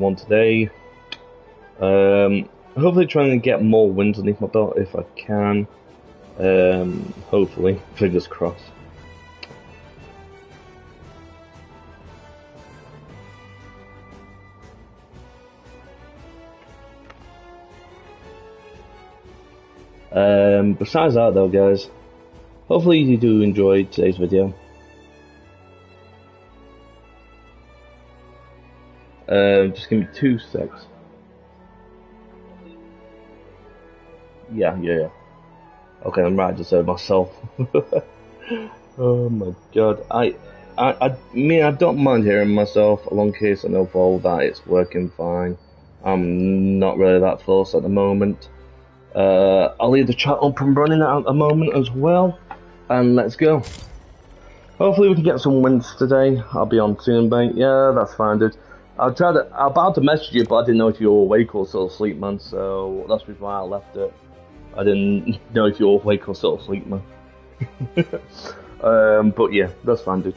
one today. Hopefully trying to get more wins underneath my belt if I can. Hopefully, fingers crossed. Besides that though, guys, hopefully you do enjoy today's video. Just give me 2 secs. Yeah. Okay, I'm right to serve myself. Oh my god. I mean, I don't mind hearing myself, along in case I know for all that it's working fine. I'm not really that fussed at the moment. I'll leave the chat up and running at the moment as well. And let's go. Hopefully we can get some wins today. I'll be on soon, mate. Yeah, that's fine, dude. I'm about to message you, but I didn't know if you were awake or still asleep, man. So that's why I left it. I didn't know if you were awake or still asleep, man. But yeah, that's fine, dude.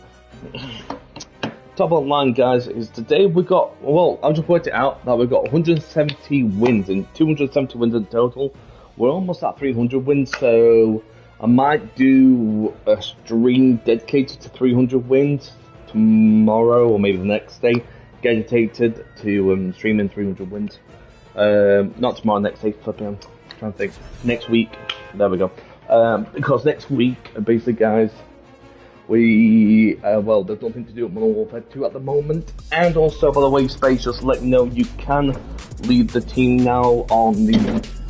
Top online, guys, is today we got, well, I'll just worked it out that we've got 170 wins and 270 wins in total. We're almost at 300 wins, so I might do a stream dedicated to 300 wins tomorrow or maybe the next day, dedicated to streaming 300 wins. Not tomorrow, next day, flipping. I'm trying to think. Next week, there we go. Because next week, basically, guys, well, there's nothing to do with Modern Warfare 2 at the moment. And also, by the way, Space, just let you know, you can lead the team now on the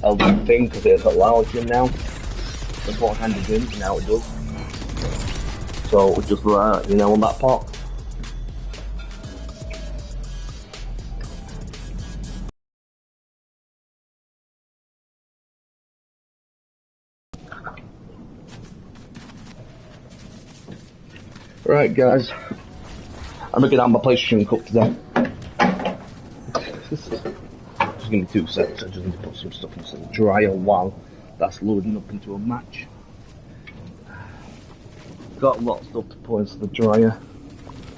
LD thing, because it allows you now. Beforehand it didn't, now it does. So, just you know, on that part. Right, guys, I'm gonna get out my PlayStation Cup today. Just give me 2 seconds, I just need to put some stuff into the dryer while that's loading up into a match. Got a lot of stuff to put into the dryer.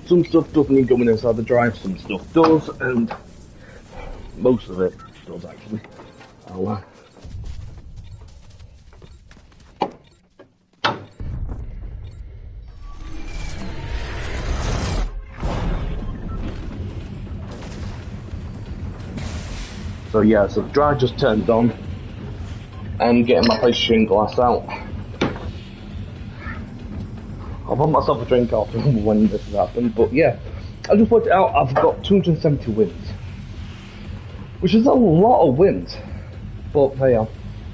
Some stuff doesn't need going inside the dryer, some stuff does, and most of it does actually. So yeah, so the dryer just turned on. I'm getting my PlayStation glass out. I'll put myself a drink after when this has happened, but yeah, I just worked it out. I've got 270 wins, which is a lot of wins. But there you are.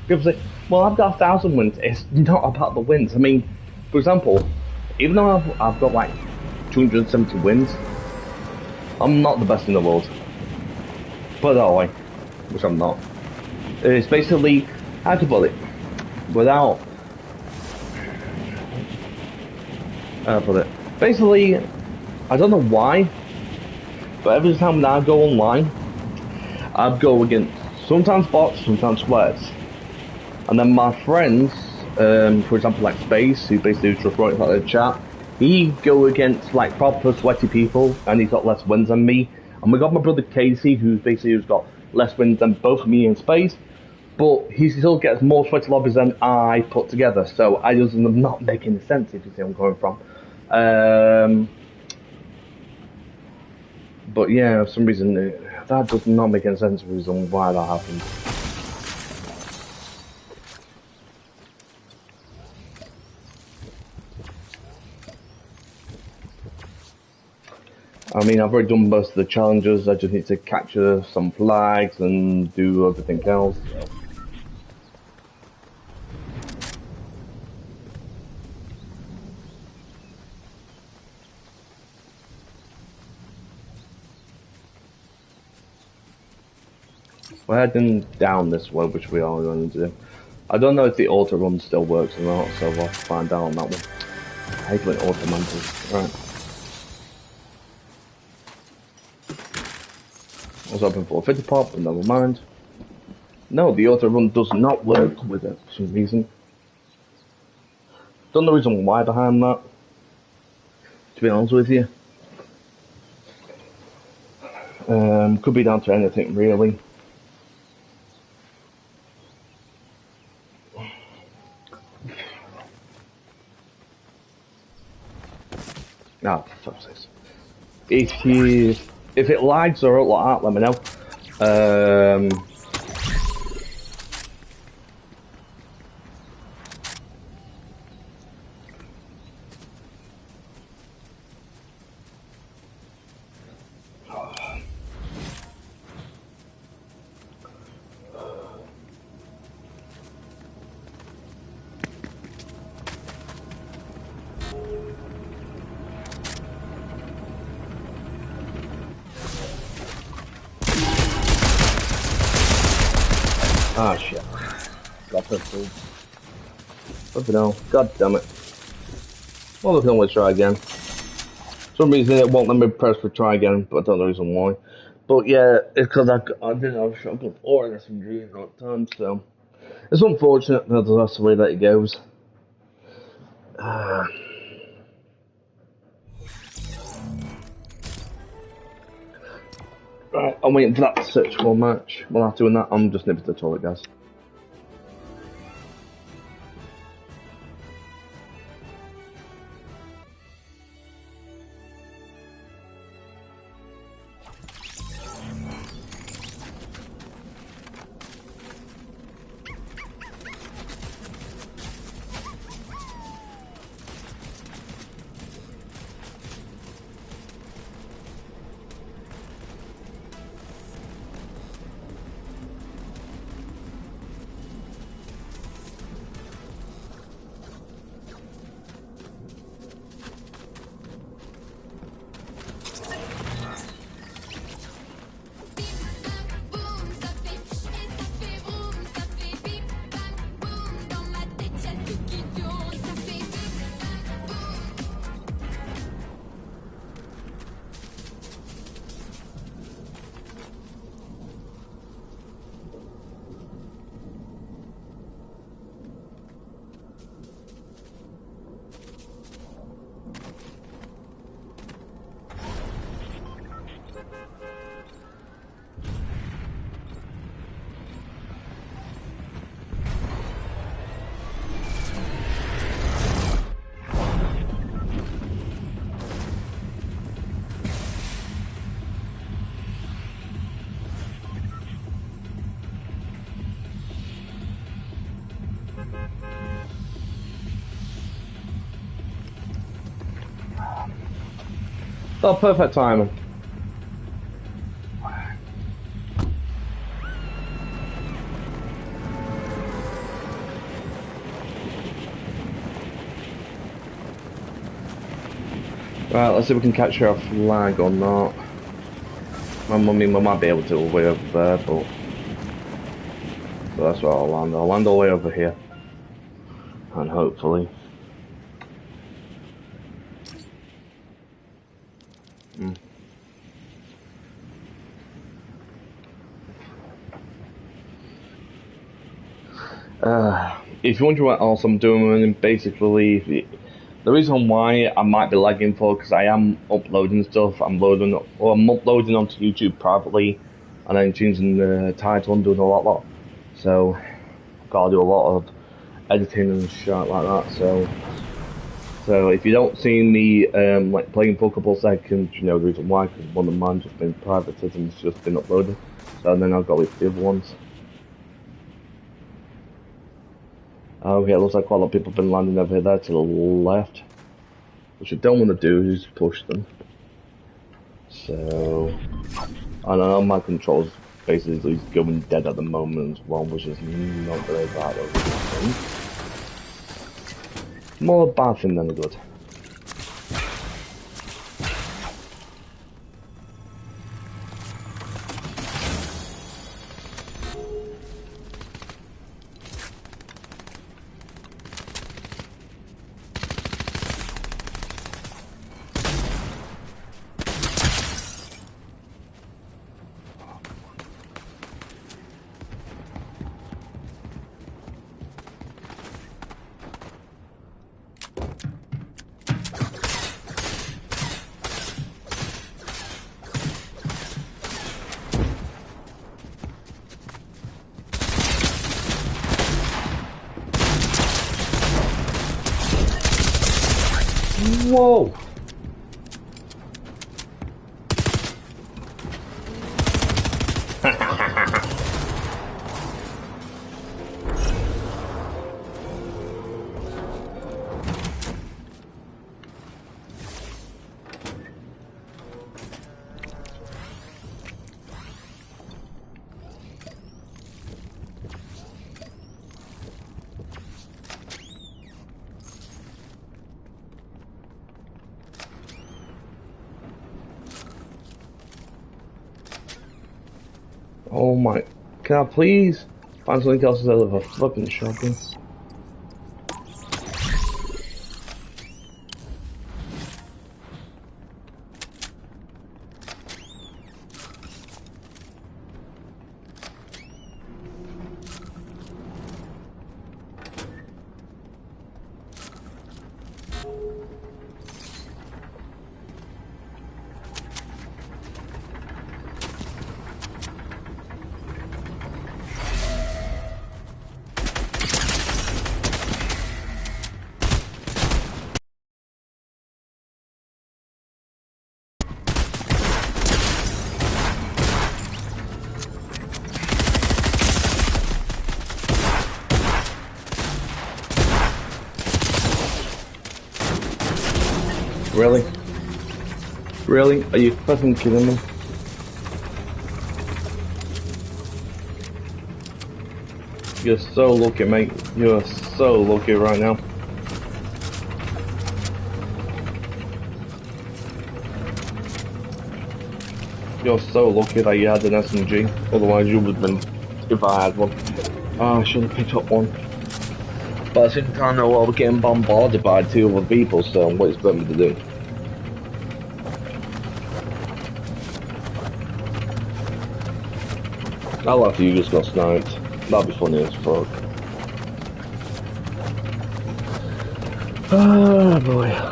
People say, well, I've got 1,000 wins. It's not about the wins. I mean, for example, even though I've got like 270 wins, I'm not the best in the world. Put it that way. Which I'm not. It's basically, how to put it, without, basically, I don't know why, but every time that I go online, I go against sometimes bots, sometimes sweats, and then my friends, for example like Space, who basically just wrote it out in the chat, he go against like proper sweaty people, and he's got less wins than me, and we got my brother Casey, who's got less wins than both me and Space, but he still gets more sweaty lobbies than I put together, so I just am not making sense, if you see where I'm coming from. But yeah, for some reason, that does not make any sense for the reason why that happened. I mean, I've already done most of the challenges, I just need to capture some flags and do everything else. So. We're heading down this way, which we are going to do. I don't know if the auto run still works or not, so we'll find out on that one. I hate when auto mantles. Right. I was hoping for a 50 pop, but never mind. No, the auto run does not work with it for some reason. Don't know the reason why behind that, to be honest with you. Could be down to anything really. No, fuck this. If it lags or like that, let me know. Ah, shit. Got pistol. Fucking hell. God damn it. Well, we can always try again. For some reason it won't let me press for try again, but I don't know the reason why. But yeah, it's because I didn't have a shotgun or an SMG at that time, so it's unfortunate, but that's the way that it goes. Right, I'm waiting for that to search for a match. While I'm doing that, I'm just nipping to the toilet, guys. Oh, perfect timing. Right, let's see if we can catch her off lag or not. I mean, we might be able to way over there, but so that's where I'll land. I'll land all the way over here, and hopefully. If you wonder what else I'm doing, basically, the reason why I might be lagging for because I am uploading stuff. I'm uploading onto YouTube privately, and then changing the title and doing a lot. So, I've got to do a lot of editing and shit like that. So if you don't see me like playing for a couple of seconds, you know the reason why. Because one of mine just been privated and it's just been uploaded. So then I've got with the other ones. Okay, it looks like quite a lot of people have been landing over there to the left. Which I don't want to do is push them. So, I know my controls basically going dead at the moment as well, which is not very bad. More a bad thing than a good. Whoa! Oh my, can I please find something else instead of a flipping shotgun? Really? Really? Are you fucking kidding me? You're so lucky, mate. You're so lucky right now. You're so lucky that you had an SMG. Otherwise, you would have been if I had one. Oh, I should have picked up one. But at the same time, though, I was getting bombarded by two other people, so what do you expect me to do? I laugh you just got sniped. That'd be funny as fuck. Oh boy.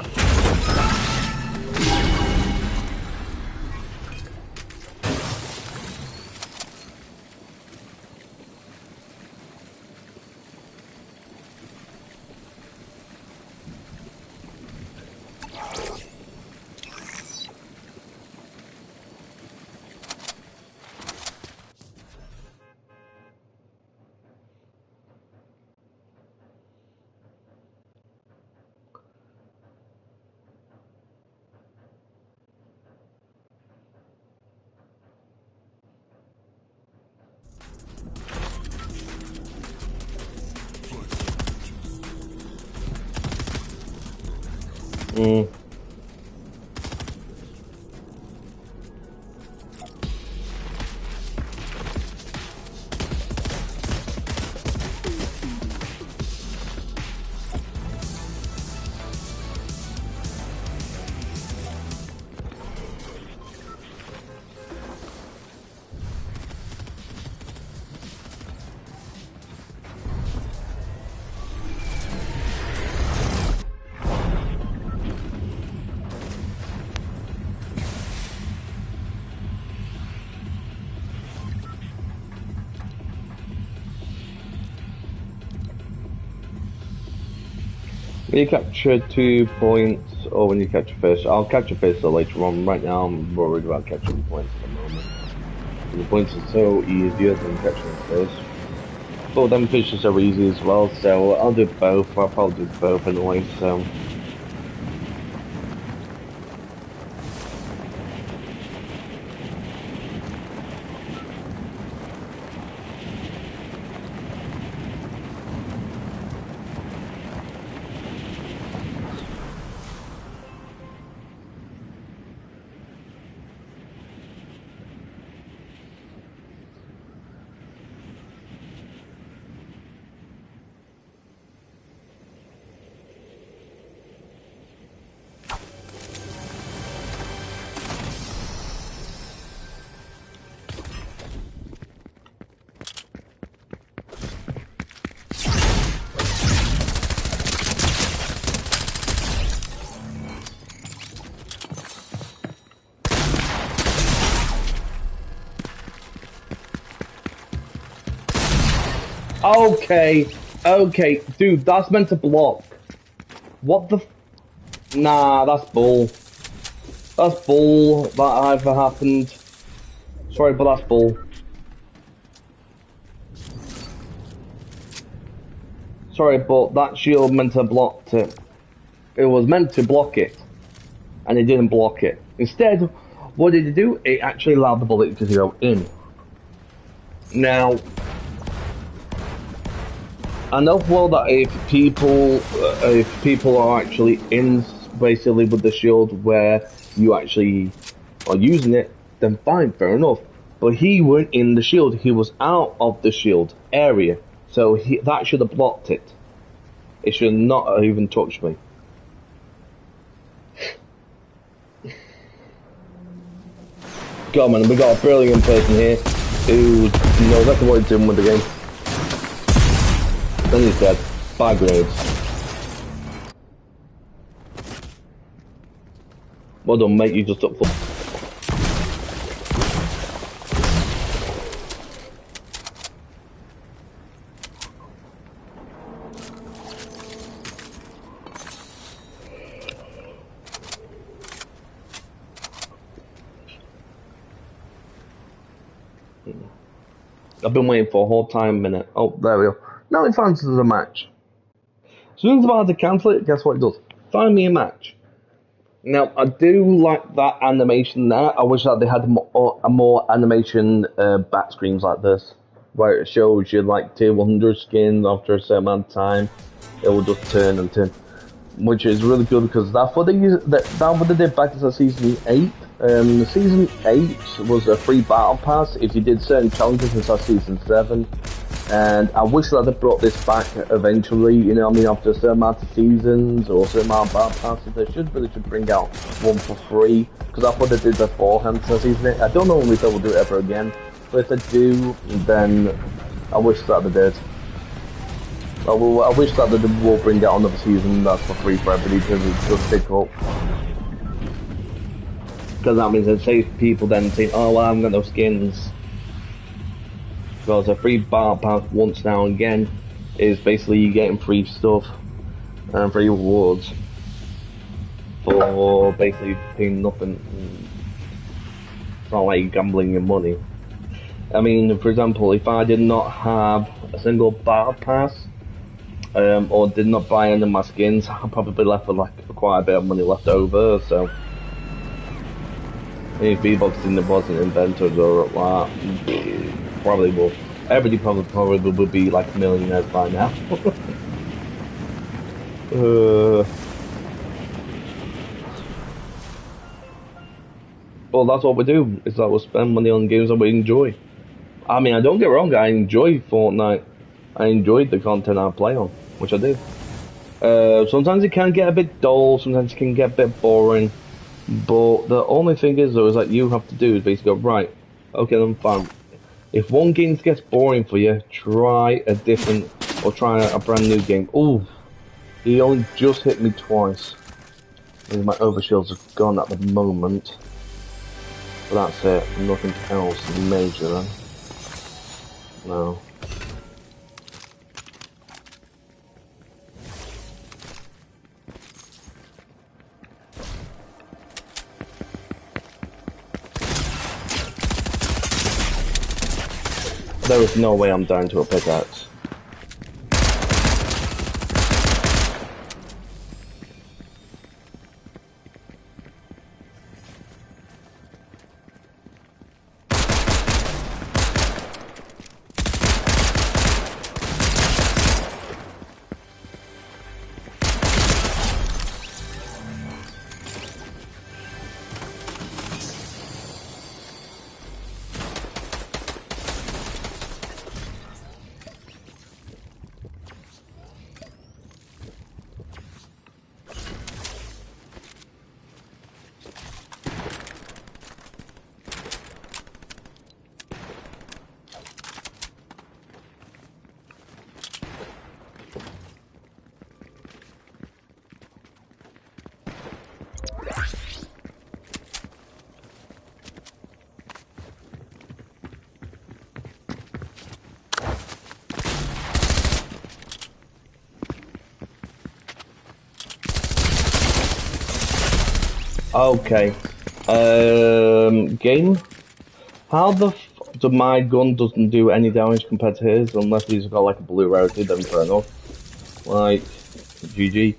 Mm. When you capture 2 points, or when you catch a fish, I'll catch a fish later on. Right now, I'm worried about catching points at the moment. The points are so easier than catching a fish. But them fish are so easy as well, so I'll do both. I'll probably do both anyway, so. Okay, okay, dude, that's meant to block. What the f Nah, that's bull. That's bull. That ever happened. Sorry, but that's bull. Sorry, but that shield meant to block it. It was meant to block it, and it didn't block it. Instead, what did it do? It actually allowed the bullet to go in. Now, I know well that if people are actually in basically with the shield where you actually are using it, then fine, fair enough. But he weren't in the shield; he was out of the shield area, so that should have blocked it. It should not have even touched me. God, man, we got a brilliant person here who knows exactly what he's doing with the game. Then he's dead. 5 grenades. Well done, mate, you just took full. I've been waiting for a whole time minute. Oh, there we go. Now it finds us a match. As soon as I'm about to cancel it, guess what it does? Find me a match. Now, I do like that animation there. I wish that they had a more animation back screens like this, where it shows you like tier 100 skins after a certain amount of time. It will just turn and turn, which is really good because that's what they use. That's what they did back to season 8. Season 8 was a free battle pass if you did certain challenges inside season 7. And I wish that they brought this back eventually, you know what I mean, after a certain amount of seasons or a certain amount of battle passes. They should bring out one for free, because that's what they did beforehand to season 8. I don't know if they will do it ever again, but if they do, then I wish that they did. I wish that they will bring out another season that's for free for everybody to just pick up. Because that means it saves people then think, oh well, I haven't got no skins. Because a free battle pass once now and again is basically you getting free stuff and free rewards for basically paying nothing. It's not like gambling your money. I mean, for example, if I did not have a single battle pass, or did not buy any of my skins, I probably left with like quite a bit of money left over, so if V-Bucks didn't wasn't invented or like probably will. Everybody probably would be like millionaires by now. Well, that's what we do. Is that we spend money on games that we enjoy. I mean, I don't get wrong. I enjoy Fortnite. I enjoyed the content I play on, which I did. Sometimes it can get a bit dull. Sometimes it can get a bit boring. But the only thing is, though, is that you have to do is basically go, right, okay, then fine. If one game gets boring for you, try a different, or try a brand new game. Ooh, he only just hit me twice. And my overshields are gone at the moment. But that's it, nothing else major then. No. There is no way I'm down to a pickaxe. Okay. Game. How the do my gun doesn't do any damage compared to his unless he's got like a blue rarity, then fair enough. Like, GG.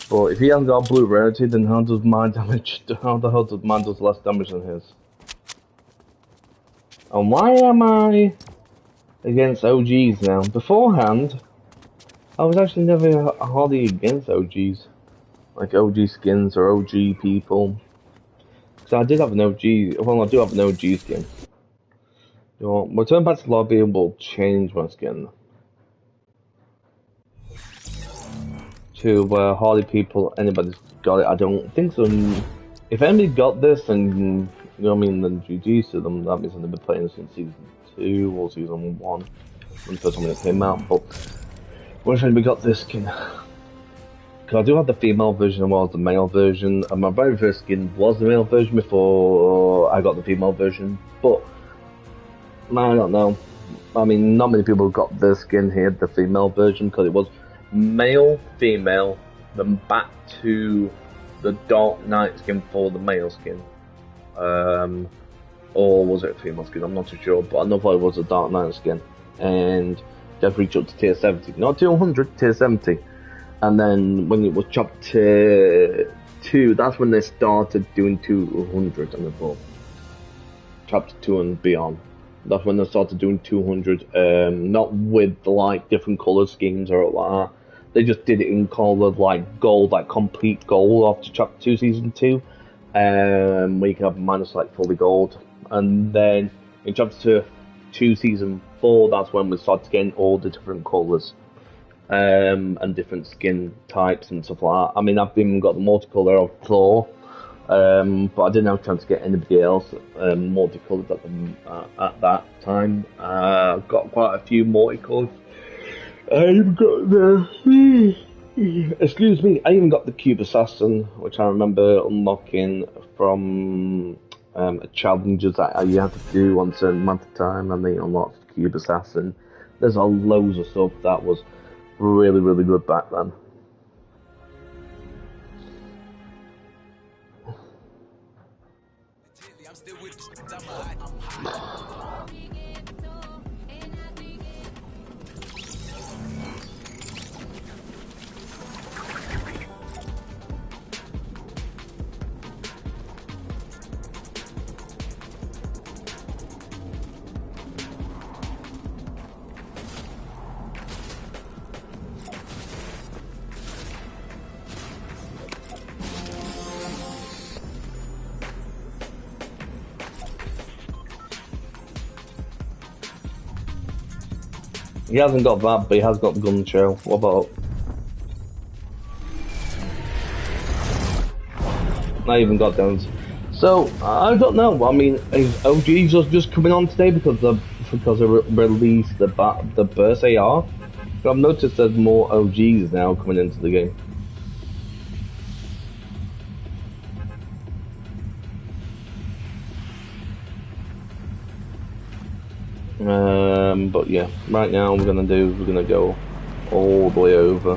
But if he hasn't got a blue rarity, then how does my damage? How the hell does mine does less damage than his? And why am I against OGs now? Beforehand, I was actually never hardly against OGs, like OG skins or OG people. Because I did have an OG. Well, I do have an OG skin. You know, return back to lobby will change my skin to where hardly people anybody's got it. I don't think so. If anybody got this, and you know what I mean, then GG's to them. That means they've been playing since season 2 or season 1 when the first time it came out. But what if anybody got this skin? Because I do have the female version as well as the male version, and my very first skin was the male version before I got the female version. But I don't know. I mean, not many people got the skin here, the female version, because it was male, female, then back to the Dark Knight skin for the male skin. Or was it a female skin? I'm not too sure, but I know it was a Dark Knight skin. And just reached up to tier 70. Not 200, tier 70. And then when it was chopped to 2, that's when they started doing 200 and above. Chapter 2 and beyond. That's when they started doing 200, not with like different color schemes or like that. They just did it in colored like gold, like complete gold after Chapter 2 Season 2. Where you can have minus like fully gold. And then in Chapter 2 Season 4, that's when we started getting all the different colors. And different skin types and stuff like that. I mean, I've even got the multicolor of Thor. But I didn't have a chance to get anybody else multicolored at that time. Got quite a few multicolors. I even got the excuse me. I even got the Cube Assassin, which I remember unlocking from challenges that you had to do on a certain amount of time, and they unlocked the Cube Assassin. There's a loads of stuff that was really, really good back then. He hasn't got that, but he has got the gun trail. What about? Not even got guns. So I don't know. I mean, is OGs just coming on today because they released the burst AR? But I've noticed there's more OGs now coming into the game. But yeah, right now we're gonna go all the way over.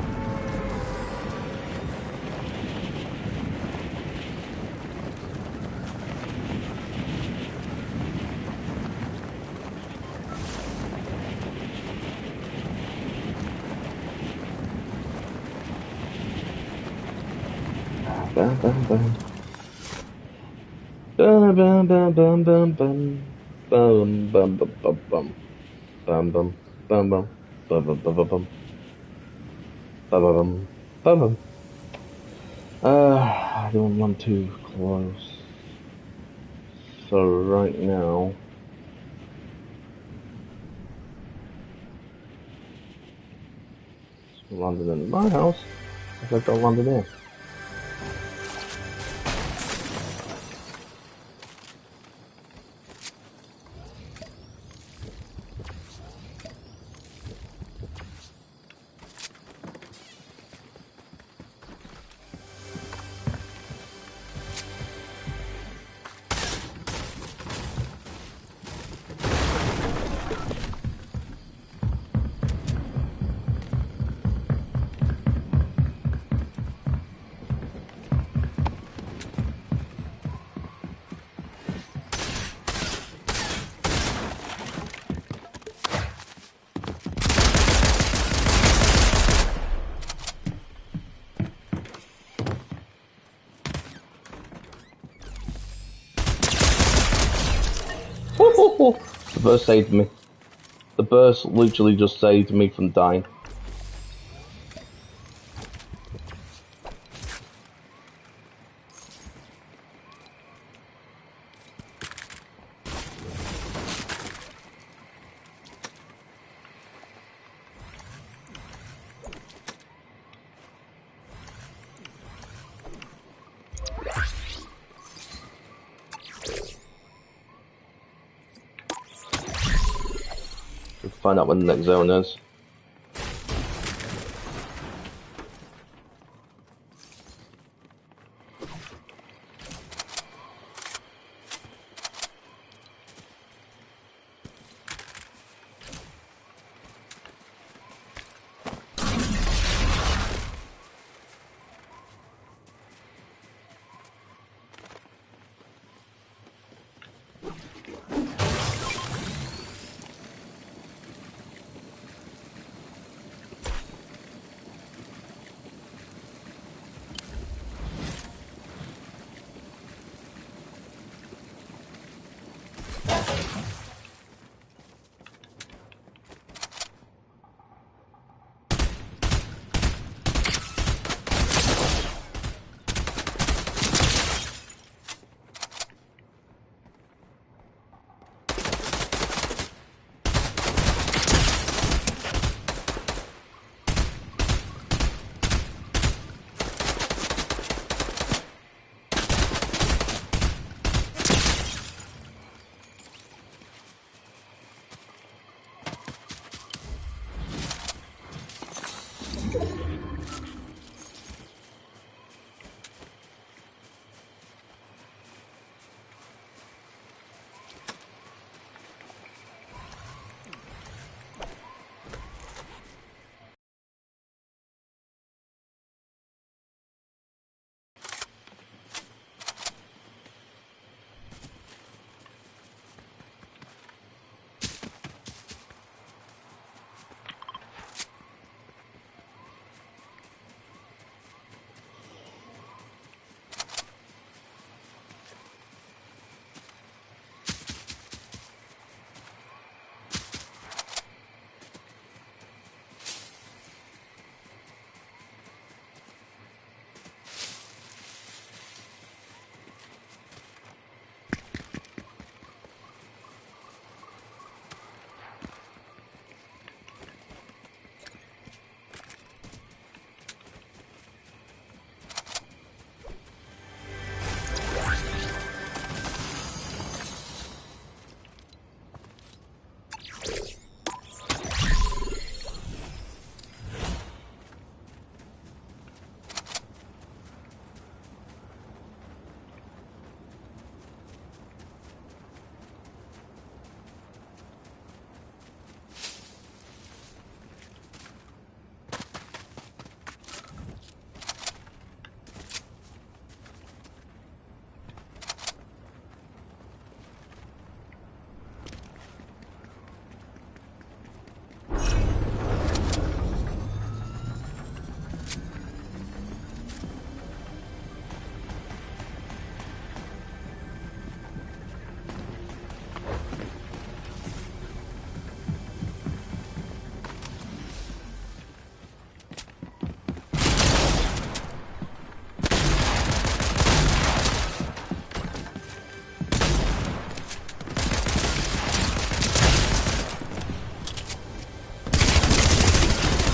Bam bam bam. Bam bam bam bam bam bam. Bum bum bum bum bum bum bum bum bum bum bum bum bum bum bum bum. I don't want too close. So right now, landed in my house. I think I landed there. The burst saved me. The burst literally just saved me from dying. We'll find out when the next zone is.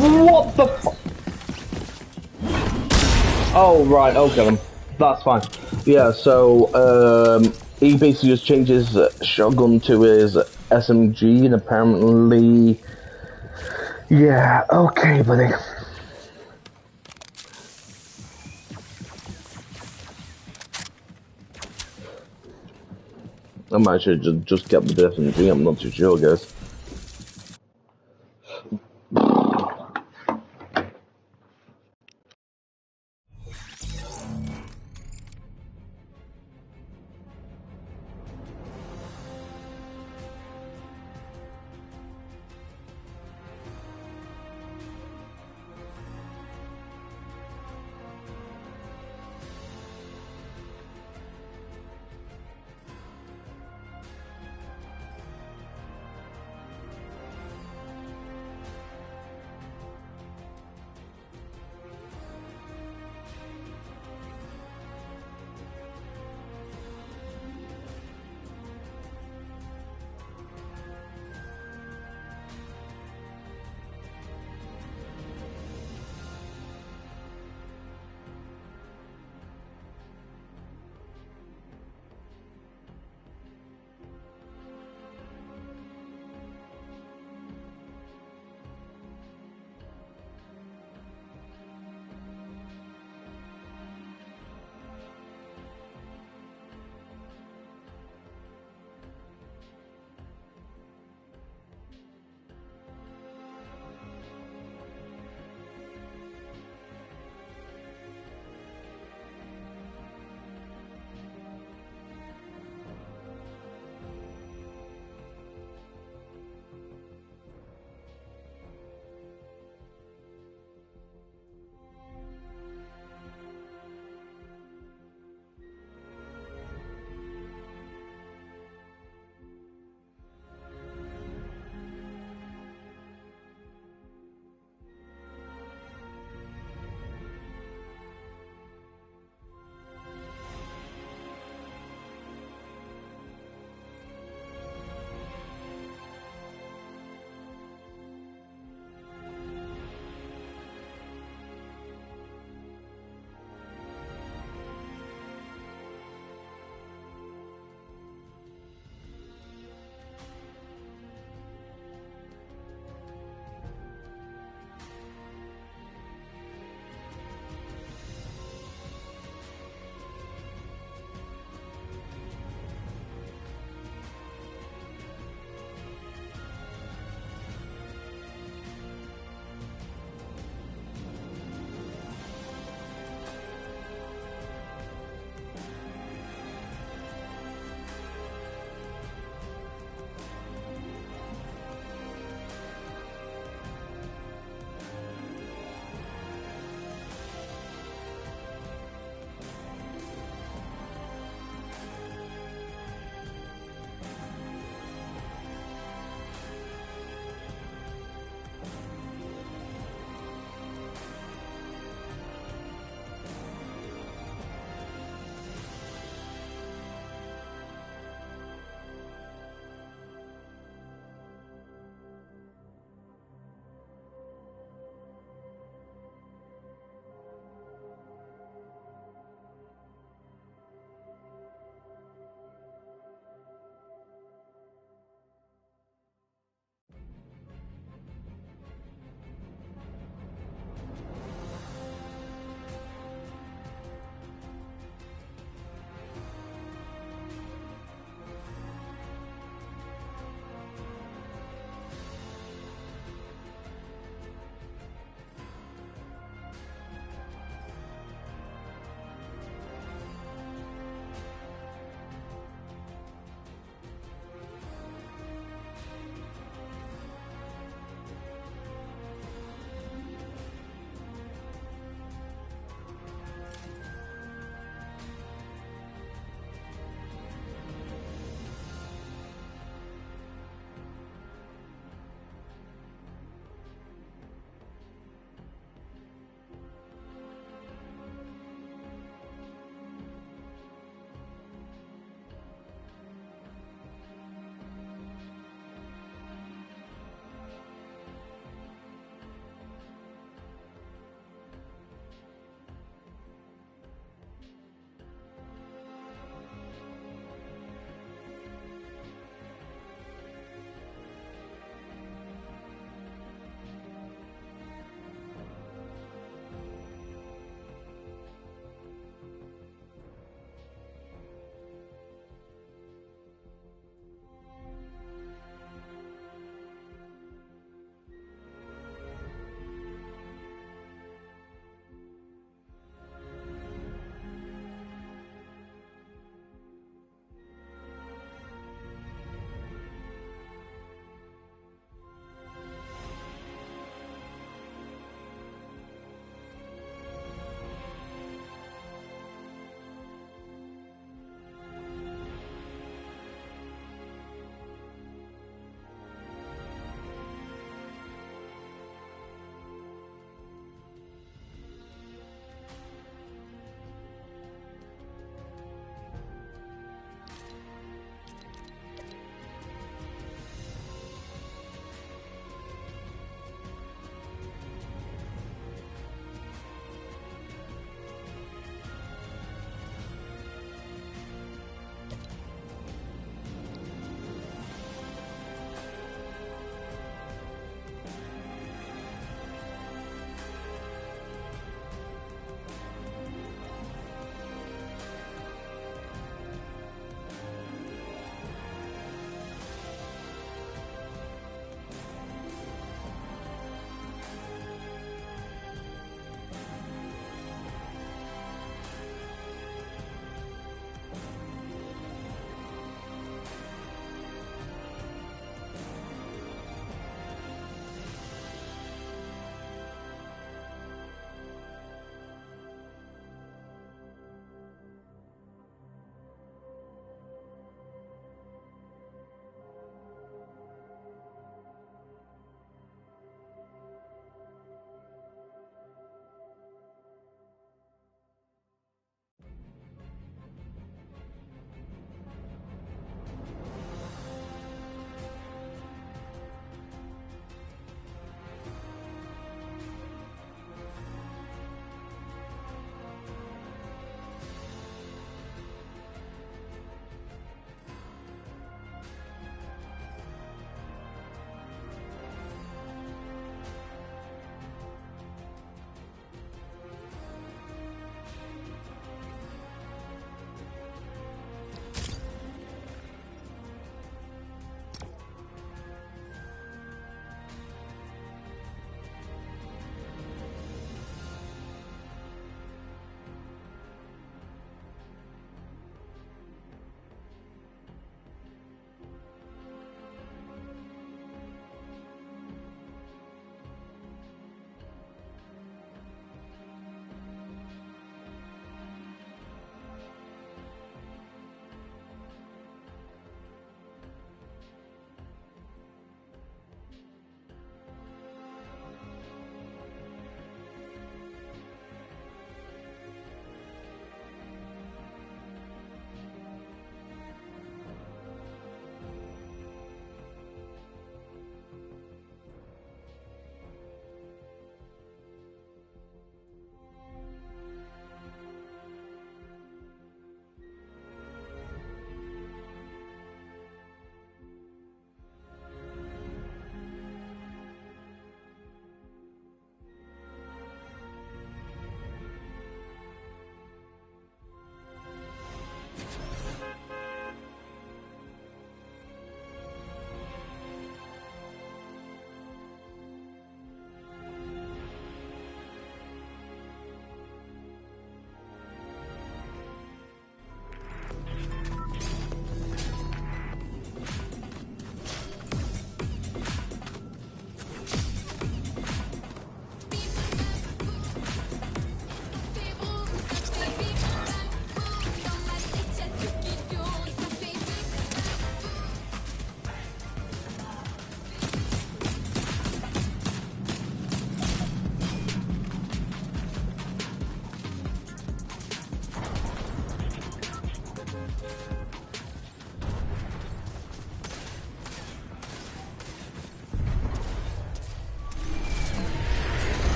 What the fu- Oh, right, okay then. That's fine. Yeah, so, he basically just changed his shotgun to his SMG, and apparently... Yeah, okay, buddy. I might should just get the SMG, I'm not too sure, guys.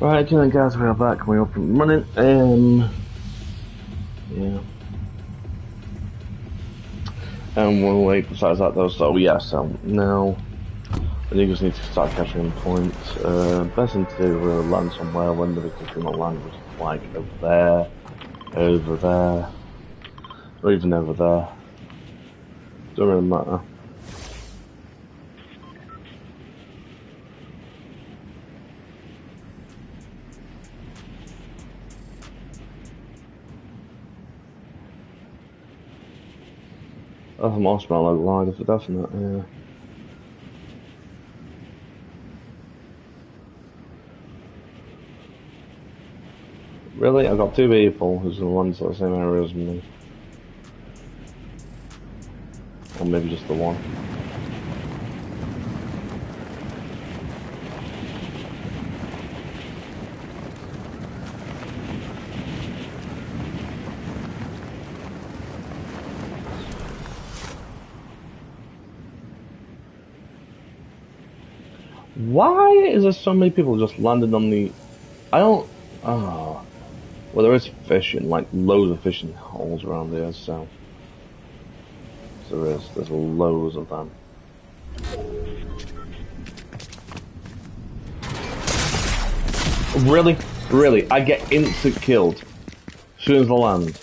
Right, okay then guys, we are back, we're up and running, yeah. And we'll wait besides that though, so yeah, so now, we just need to start catching points. Best thing to do is land somewhere when the victor's gonna land, which is like over there, or even over there. Don't really matter. That's a marshmallow glider for definite, yeah. Really? I got two people who's gonna land to the same area as me. Or maybe just the one. Why is there so many people just landing on the... I don't... Oh. Well, there is fishing, like loads of fishing holes around here, so... There's loads of them. Really? Really? I get instant killed as soon as I land.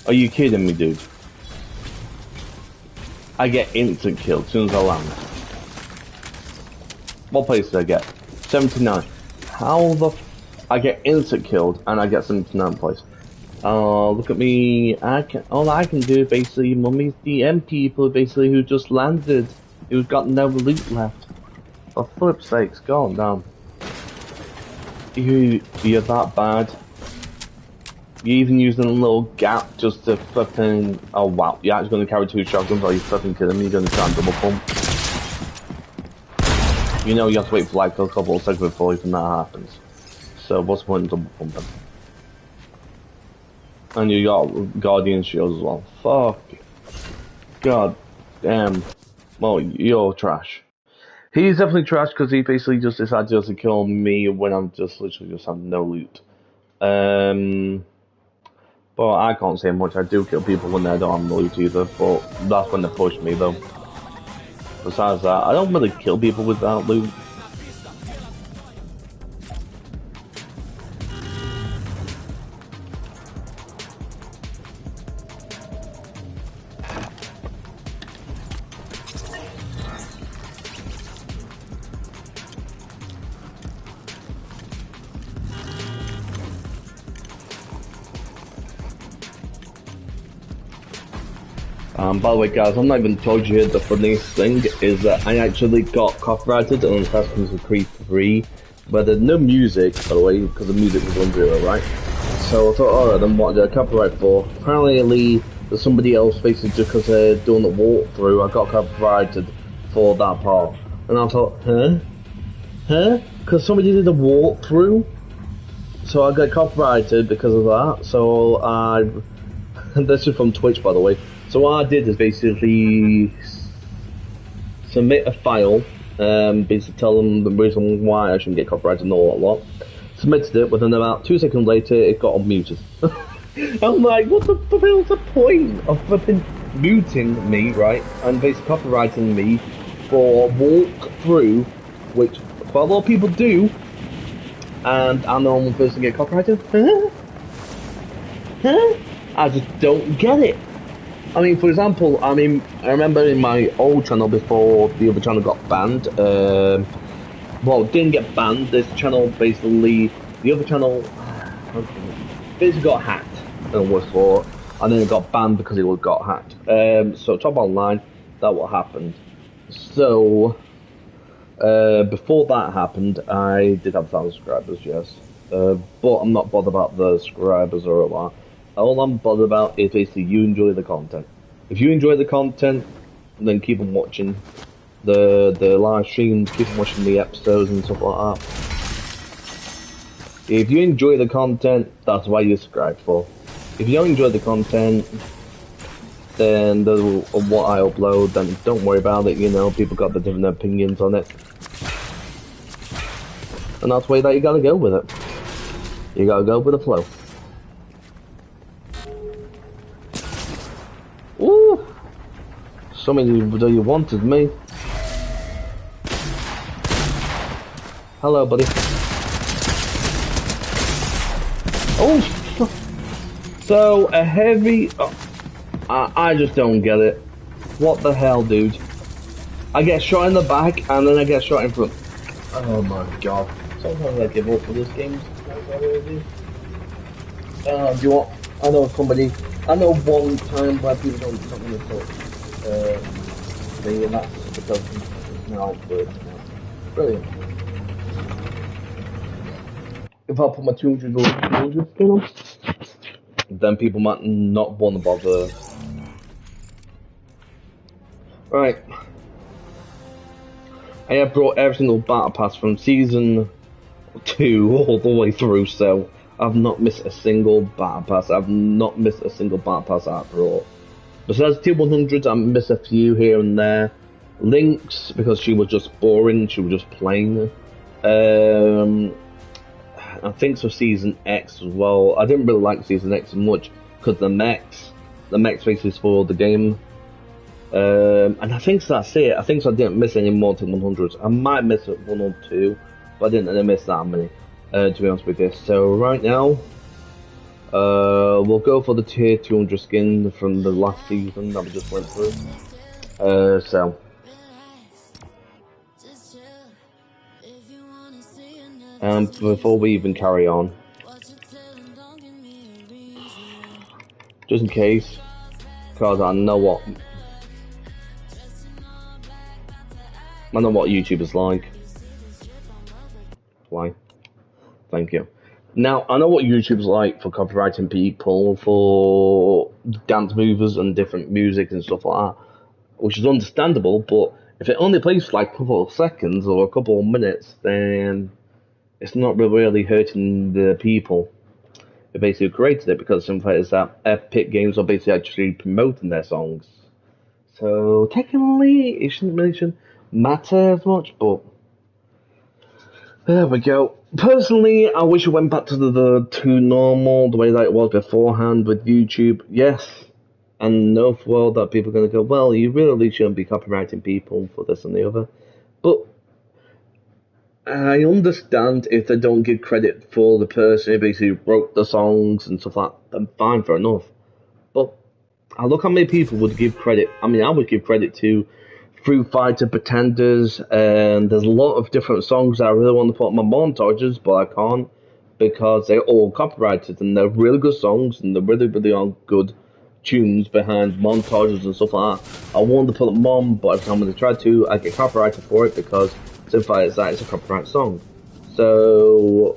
Are you kidding me, dude? I get instant killed as soon as I land. What place did I get? 79. How the I get instant killed and I get 79 place. Oh, look at me. All I can do basically mummies DM people basically who just landed, who've got no loot left. For flip's sakes, go on down. You're that bad. You even using a little gap just to flipping. Oh wow, you're actually gonna carry two shotguns, or you flipping kidding me? You're gonna try and double pump. You know you have to wait for like a couple of seconds before even that happens. So what's the point in double pumping? And you got Guardian shields as well. Fuck. God damn. Well, you're trash. He's definitely trash because he basically just decided just to kill me when I'm just literally just having no loot. But I can't say much. I do kill people when they don't have loot either, but that's when they push me though. Besides that, I don't really kill people without loot. By the way guys, I've not even told you the funniest thing is that I actually got copyrighted on Assassin's Creed 3, but there's no music, by the way, because the music was on 0, right? So I thought, alright, then what did I copyright for? Apparently, there's somebody else basically just because they're doing the walkthrough, I got copyrighted for that part. And I thought, huh? Huh? Because somebody did a walkthrough? So I got copyrighted because of that, so I... this is from Twitch, by the way. So what I did is basically submit a file, basically tell them the reason why I shouldn't get copyrighted and all that lot. Submitted it, but then about 2 seconds later it got unmuted. I'm like, what the hell's the point of flipping muting me, right? And basically copyrighting me for a walkthrough, which quite a lot of people do, and I'm the only person to get copyrighted? Huh? Huh? I just don't get it. I mean, for example, I remember in my old channel before the other channel got banned, well, it didn't get banned, this channel basically, the other channel basically got hacked, and was for, and then it got banned because it got hacked. So top online, that what happened. So, before that happened, I did have 1,000 subscribers, yes, but I'm not bothered about the subscribers or all that. All I'm bothered about is basically you enjoy the content. If you enjoy the content, then keep on watching the live streams, keep on watching the episodes and stuff like that. If you enjoy the content, that's why you subscribe for. If you don't enjoy the content, then what I upload, then don't worry about it, you know, people got the different opinions on it. And that's the way that you gotta go with it. You gotta go with the flow. Ooh! Something you wanted me. Hello, buddy. Oh! So, a heavy... Oh, I just don't get it. What the hell, dude? I get shot in the back, and then I get shot in front. Oh my god. Sometimes I give up with this game. Do you want... I know somebody... I know one time where people don't want to talk. Me, and that's because it's now working out. Brilliant. If I put my 200 or 200 skin on, then people might not want to bother. Right. I have brought every single battle pass from season 2 all the way through, so I've not missed a single battle pass. I've not missed a single battle pass I've brought. Besides tier 100s, I missed a few here and there. Lynx, because she was just boring, she was just plain. I think so Season X as well. I didn't really like Season X much because the mechs basically spoiled the game. And I think that's it. I think so I didn't miss any more than 100s. I might miss one or two, but I didn't miss that many, to be honest with you. So right now, we'll go for the tier 200 skin from the last season that we just went through. So. Before we even carry on, just in case, because I know what YouTube is like. Why? Thank you. Now, I know what YouTube's like for copywriting people, for dance movers and different music and stuff like that, which is understandable, but if it only plays for like a couple of seconds or a couple of minutes, then it's not really hurting the people who basically created it, because some players that Epic Games are basically actually promoting their songs. So technically, it shouldn't matter as much, but there we go. Personally, I wish it went back to to normal, the way that it was beforehand with YouTube. Yes, and know for well that people are going to go, well, you really shouldn't be copyrighting people for this and the other. But I understand if they don't give credit for the person who basically wrote the songs and stuff like that, then fine, fair enough. But I look how many people would give credit. I mean, I would give credit to Fruit Fighter, Pretenders, and there's a lot of different songs that I really want to put on my montages, but I can't because they're all copyrighted and they're really good songs and they're really, really are good tunes behind montages and stuff like that. I wanted to put them on, but every time when I try to, I get copyrighted for it because simple as that, it's a copyright song. So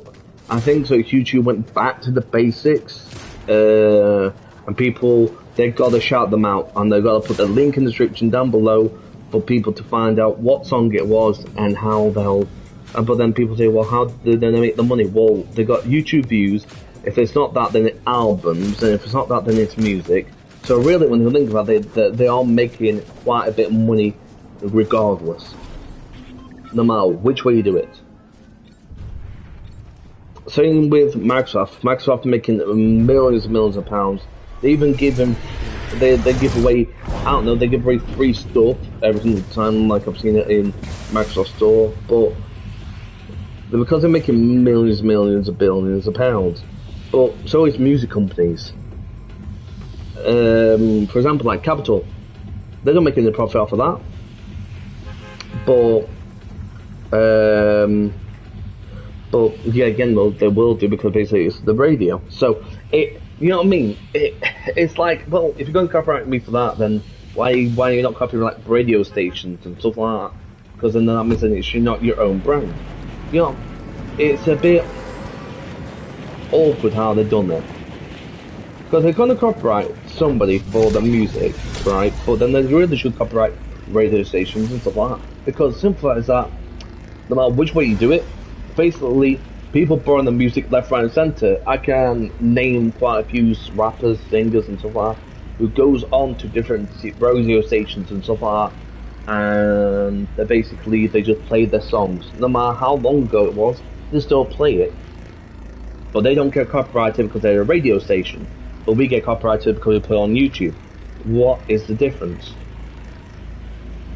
I think so YouTube went back to the basics, and people, they've got to shout them out, and they've got to put the link in the description down below for people to find out what song it was and how they'll. But then people say, well, how did they make the money? Well, they got YouTube views. If it's not that, then it's albums, and if it's not that, then it's music. So really, when you think about it, they are making quite a bit of money regardless, no matter which way you do it. Same with Microsoft. Microsoft are making millions and millions of pounds. They even give them, they give away, I don't know, they give away free stuff every single time, like I've seen it in Microsoft Store, but because they're making millions, millions of billions of pounds. But so is music companies. For example, like Capitol, they don't make any profit off of that. But yeah, again, though, they will do because basically it's the radio. So it, you know what I mean? It's like, well, if you're going to copyright me for that, then why are you not copyright like radio stations and stuff like that? Because then that means that it's not your own brand. You know, it's a bit awkward how they've done it. Because they're going to copyright somebody for the music, right? But then they really should copyright radio stations and stuff like that. Because simple as that, no matter which way you do it, basically, people borrow the music left, right, and center. I can name quite a few rappers, singers, and stuff like that, who goes on to different radio stations and stuff like that, and they just play their songs. No matter how long ago it was, They still play it, but they don't get copyrighted because they're a radio station. But we get copyrighted because we put it on YouTube. What is the difference?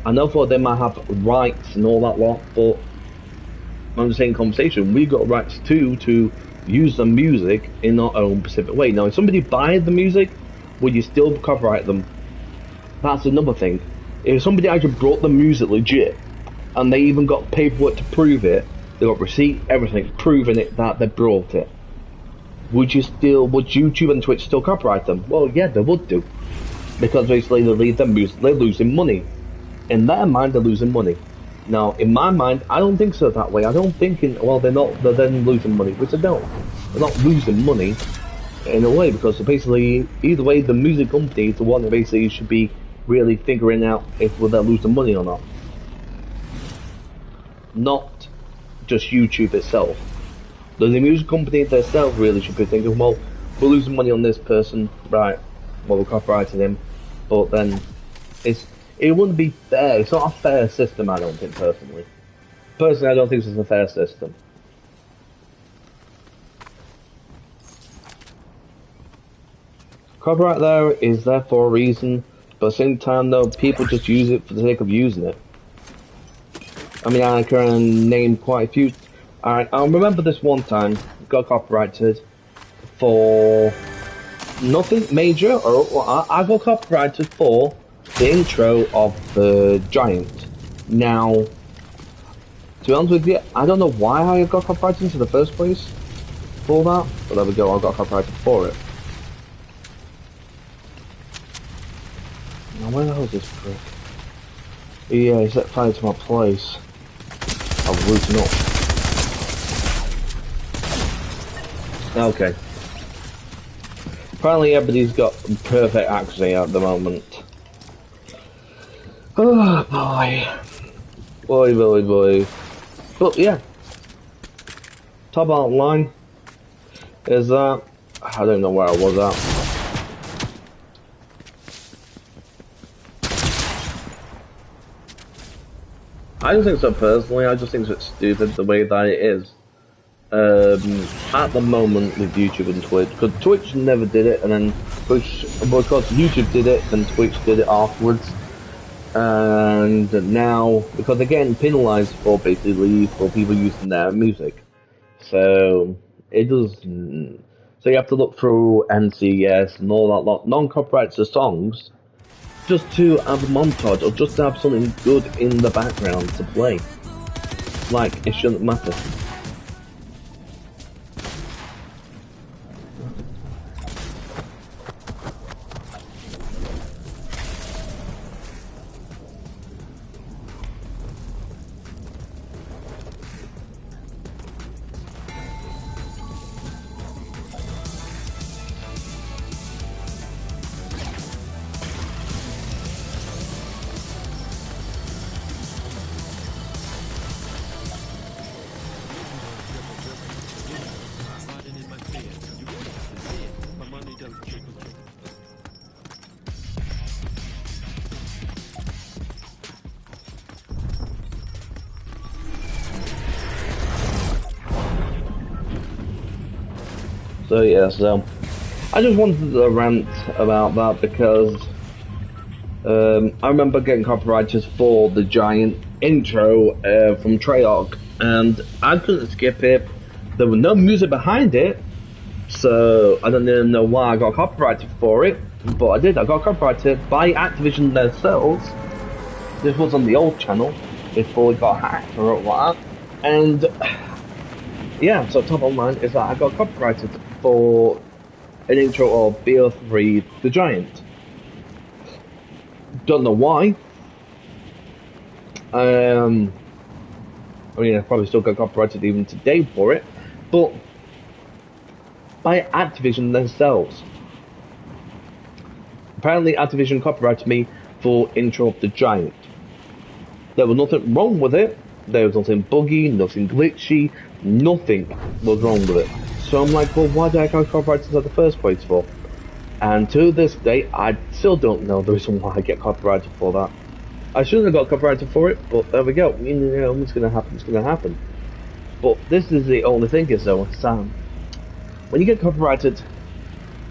I know for they might have rights and all that lot, but on the same conversation, we got rights too to use the music in our own specific way. Now, if somebody buys the music, will you still copyright them? That's another thing. If somebody actually brought the music legit, and they even got paperwork to prove it, they got receipt, everything, proving it that they brought it, would YouTube and Twitch still copyright them? Well, yeah, they would do. Because basically they're losing money. In their mind, they're losing money. Now, in my mind, I don't think so that way. I don't think they're then losing money, which they don't. They're not losing money in a way, because basically, either way, the music company is the one that basically should be really figuring out if they're losing money or not. Not just YouTube itself. The music company themselves really should be thinking, well, we're losing money on this person, right, well, we're copyrighting him, but then it wouldn't be fair. It's not a fair system, I don't think, personally. Personally, I don't think it's a fair system. Copyright there is there for a reason, but at the same time, though, people just use it for the sake of using it. I mean, I can name quite a few. I remember this one time, got copyrighted for nothing major, or I got copyrighted for the intro of the Giant. Now, to be honest with you, I don't know why I got copyrighted in the first place for that, but there we go, I got copyrighted for it. Now, where the hell is this prick? Yeah, he set fire to my place. I'm looting up. Okay. Apparently everybody's got perfect accuracy at the moment. Oh boy. Boy. But yeah. Top outline is that. I don't know where I was at. I don't think so personally, I just think it's stupid the way that it is. At the moment with YouTube and Twitch, because Twitch never did it, and then because YouTube did it, then Twitch did it afterwards. And now, because they're getting penalised for basically for people using their music. So, it does, so you have to look through NCS and all that lot, non-copyrighted songs, just to have a montage, or just to have something good in the background to play. Like, it shouldn't matter. So yeah, so I just wanted to rant about that because I remember getting copyrighted for the Giant intro from Treyarch, and I couldn't skip it. There was no music behind it, so I don't even know why I got copyrighted for it, but I did. I got copyrighted by Activision themselves. This was on the old channel before it got hacked or what, and yeah, so top of mind is that I got copyrighted for an intro of BO3 The Giant. Don't know why. I mean, I probably still got copyrighted even today for it, but by Activision themselves. Apparently Activision copyrighted me for intro of The Giant. There was nothing wrong with it. There was nothing buggy, nothing glitchy, nothing was wrong with it. So I'm like, well, why did I get copyrighted in the first place for? And to this day, I still don't know the reason why I get copyrighted for that. I shouldn't have got copyrighted for it, but there we go. You know, it's gonna happen, it's gonna happen. But this is the only thing is though, Sam. When you get copyrighted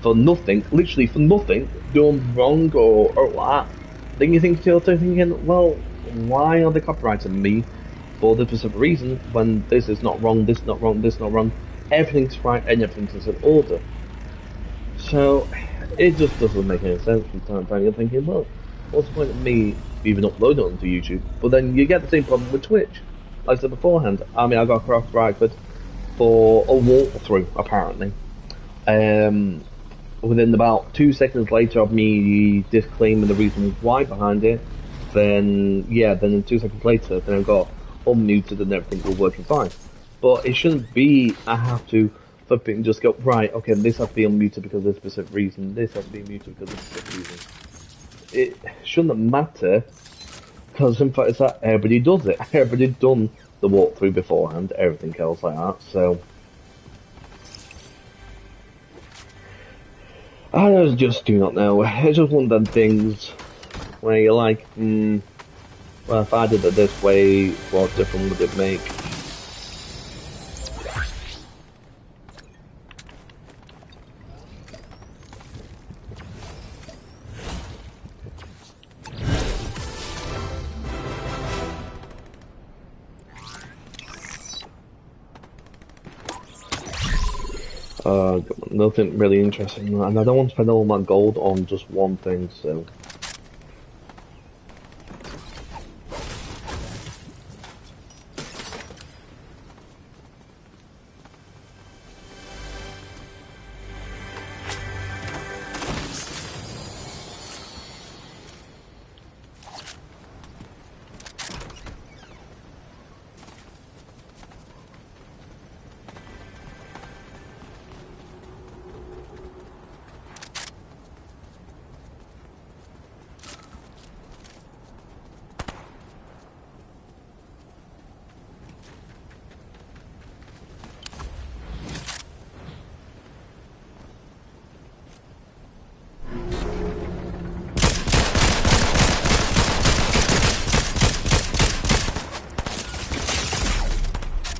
for nothing, literally for nothing, done wrong or what, then you think you're thinking, well, why are they copyrighting me for this specific reason when this is not wrong, this not wrong, this not wrong, everything's right and everything's in order. So it just doesn't make any sense from time to time. You're thinking, well, what's the point of me even uploading it onto YouTube? But then you get the same problem with Twitch. Like I said beforehand, I mean, I got copyrighted for a walkthrough apparently. Um, Within about 2 seconds later of me disclaiming the reason why behind it, then yeah, then in 2 seconds later, then I got unmuted and everything was working fine. But it shouldn't be I have to flip it and just go, right, okay, this has to be unmuted because of this specific reason, this has to be muted because of this specific reason. It shouldn't matter, because in fact it's that everybody does it. Everybody done the walkthrough beforehand, everything else like that, so I just do not know. It's just one of them things where you're like, well, if I did it this way, what difference would it make? Nothing really interesting, and I don't want to spend all my gold on just one thing, so.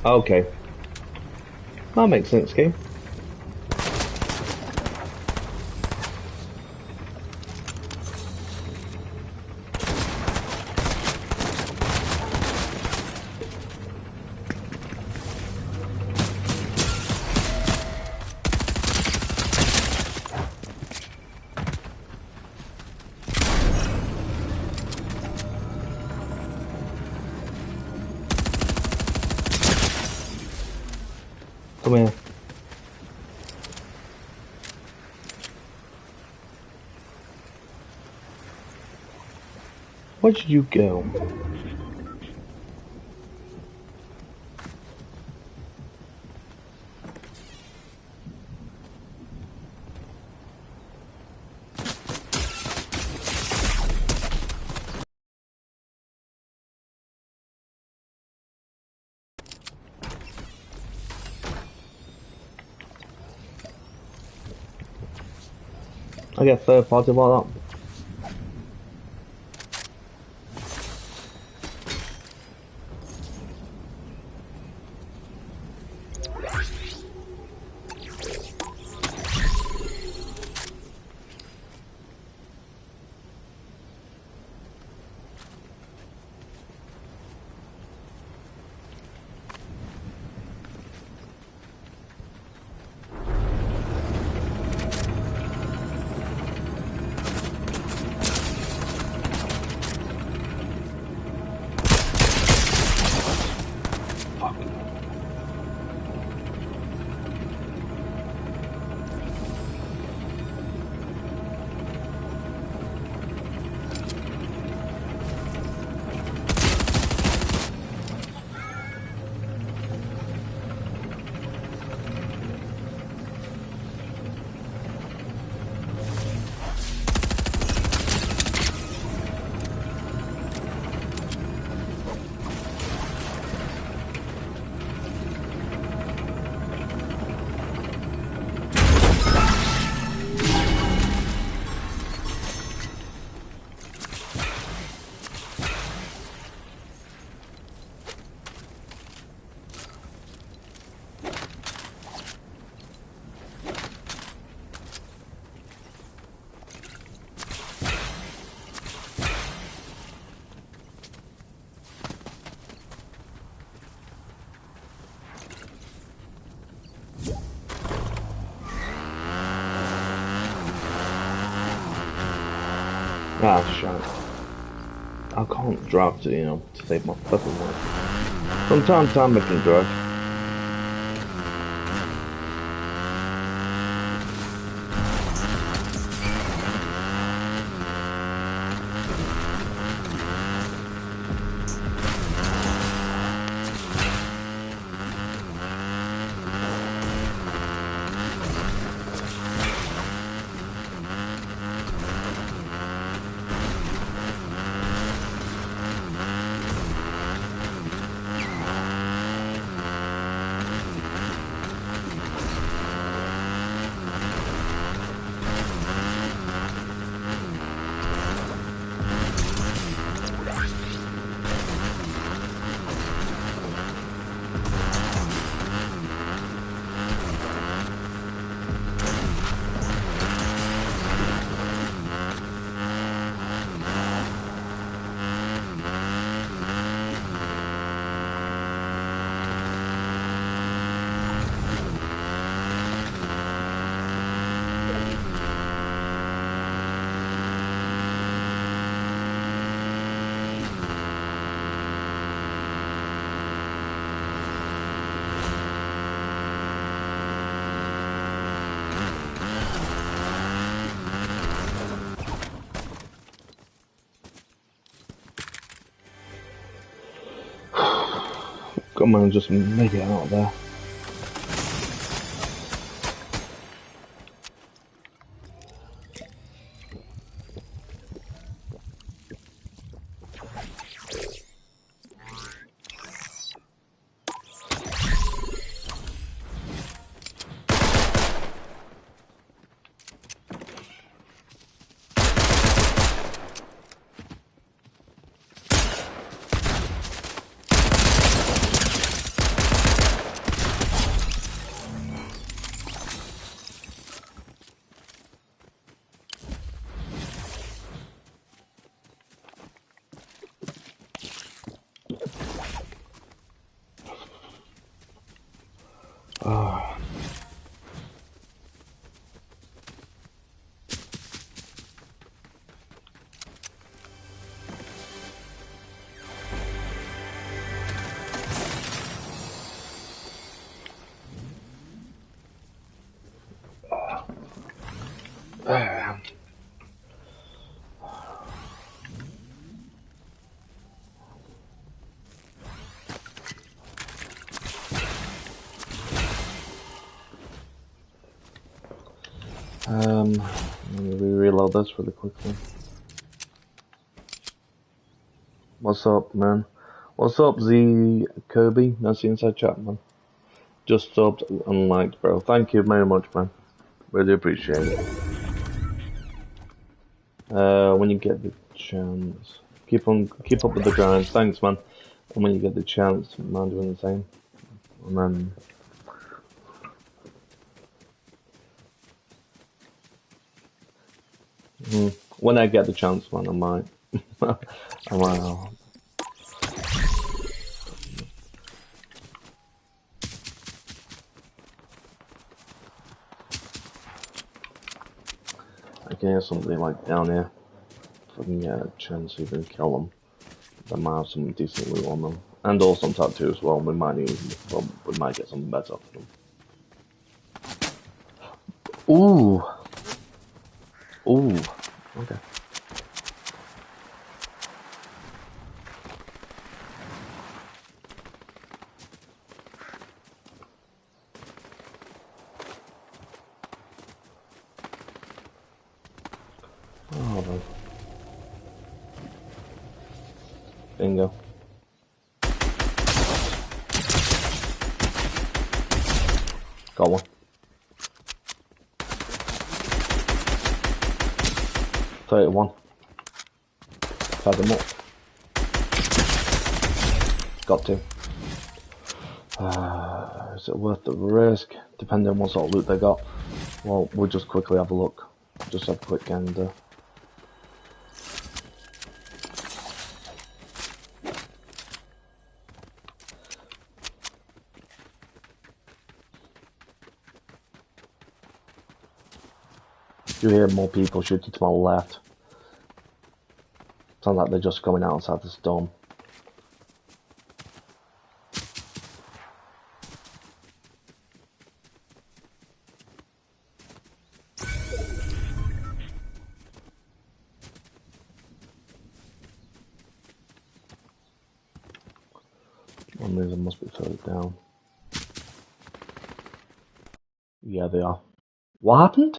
Okay. That makes sense, game. Come here. Where did you go? I get third party about that. Ah, shite. I can't drive to, to save my fucking life. From time to time I can drive. Come on, just make it out there. Ah. Ah. Let me reload this really quickly. What's up, man? What's up, Z Kirby? That's the inside chat, man. Just subbed and liked, bro. Thank you very much, man. Really appreciate it. When you get the chance, keep up with the grind. Thanks, man. And when you get the chance, man, doing the same. And then, when I get the chance, man, I might. I might. I can hear somebody like down here. If I can get a chance to even kill them, they might have some decent loot on them, and also some tattoo as well. We might we might get something better for them. Ooh, ooh, okay. Oh, man. Bingo. Got one. 31. Tied them up. Got two. Is it worth the risk? Depending on what sort of loot they got. Well, we'll just quickly have a look. Just have a quick gander. You hear more people shooting to my left. Sounds like they're just coming outside the storm. One of them must be further down. Yeah, they are. What happened?